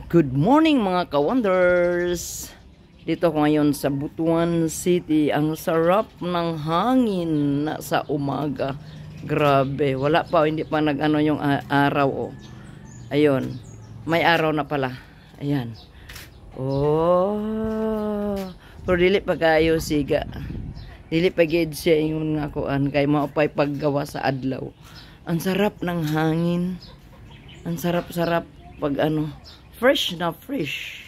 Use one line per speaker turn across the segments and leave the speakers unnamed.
Good morning mga ka-wonders! Dito ko ngayon sa Butuan City. Ang sarap ng hangin na sa umaga. Grabe, wala pa, hindi pa nag-ano yung araw. Oh. Ayun, may araw na pala. Ayan. Oh, pero dili pa kayo siga. Dili pa gid siya yung nakuan kay maupay paggawa sa adlaw. Ang sarap ng hangin. Ang sarap-sarap pag ano, fresh na fresh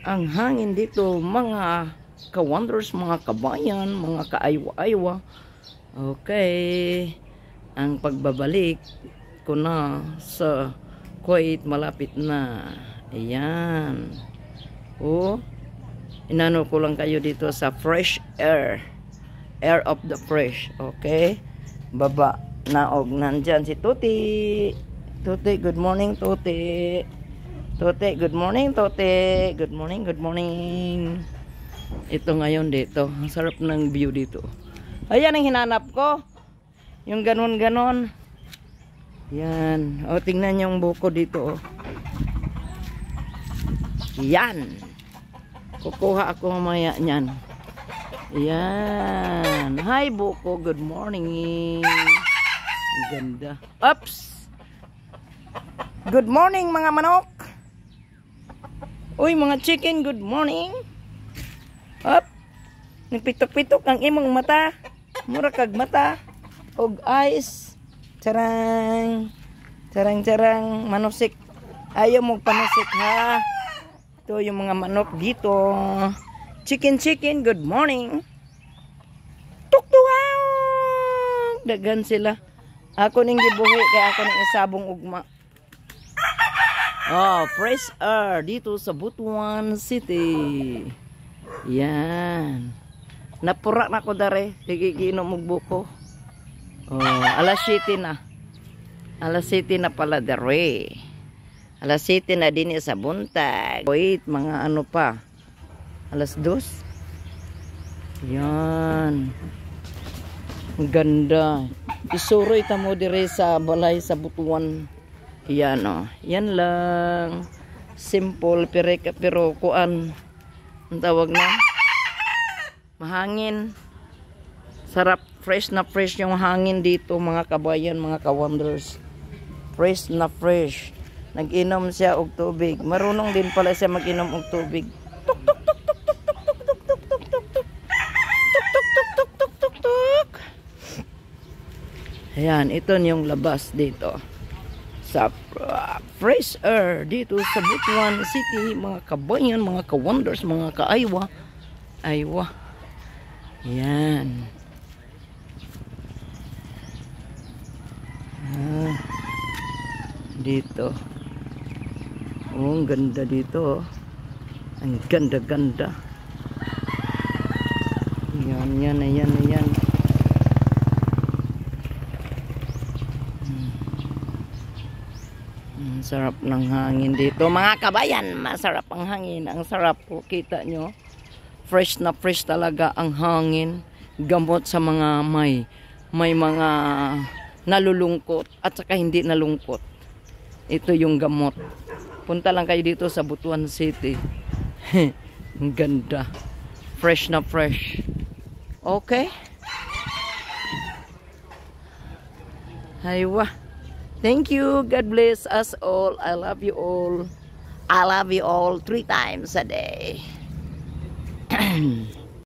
ang hangin dito mga ka-wonders, mga kabayan, mga kaaywa-aywa. Okay, ang pagbabalik ko na sa Kuwait malapit na. Ayan. Oh, inano ko lang kayo dito sa fresh air, air of the fresh. Okay, baba naog nandyan si Tuti. Tuti, good morning Tuti. Tuti, good morning Tuti. Good morning, good morning. Ito ngayon dito, ang sarap ng view dito. Ayan ang hinanap ko. Yung ganon-ganon. Yan. O, tingnan yung buko dito. Oh. Yan. Kukuha ako mamaya niyan. Yan. Hi buko, good morning. Ganda. Oops. Good morning mga manok. Uy mga chicken, good morning. Up. Nagpitok-pitok ang imong mata. Mura kag mata. Og eyes. Charang. Charang-charang manusik. Ayaw mo panusik ha. Ito yung mga manok dito. Chicken, good morning. Tuk-tuwaw. Dagan sila. Ako ning gibuhi kaya ako ning isabong ugma. Oh, fresh air dito sa Butuan City. Yan. Napura na ko dare. Gigiinom og buko. Oh, alas 7 na. Alas 7 na pala dare. Alas 7 na din sa buntag. Wait, mga ano pa. Alas 2. Yan. Ang ganda. Isuroy ta mo dire sa balay sa Butuan. Yan o. Yan lang. Simple pero kuan. Ang tawag na. Mahangin. Sarap. Fresh na fresh yung hangin dito mga kabayan, mga ka-wonders. Fresh na fresh. Nag-inom siya og tubig. Marunong din pala siya mag-inom og tubig. Tuk tuk tuk tuk tuk tuk tuk tuk tuk tuk tuk. Tuk tuk tuk tuk tuk tuk tuk. Ayan, ito yung labas dito. Sa fresh air dito sa Butuan City, mga kabayan, mga ka-wonders, mga kaaywa. Aywa. Yan. Dito. Oh, ang ganda dito. Ang ganda-ganda. Yan. Sarap ng hangin dito mga kabayan, masarap ang hangin, ang sarap po, kita nyo, fresh na fresh talaga ang hangin, gamot sa mga may mga nalulungkot at saka hindi nalungkot. Ito yung gamot. Punta lang kayo dito sa Butuan City. Ang ganda, fresh na fresh. Okay, haywa. Thank you. God bless us all. I love you all. I love you all 3 times a day.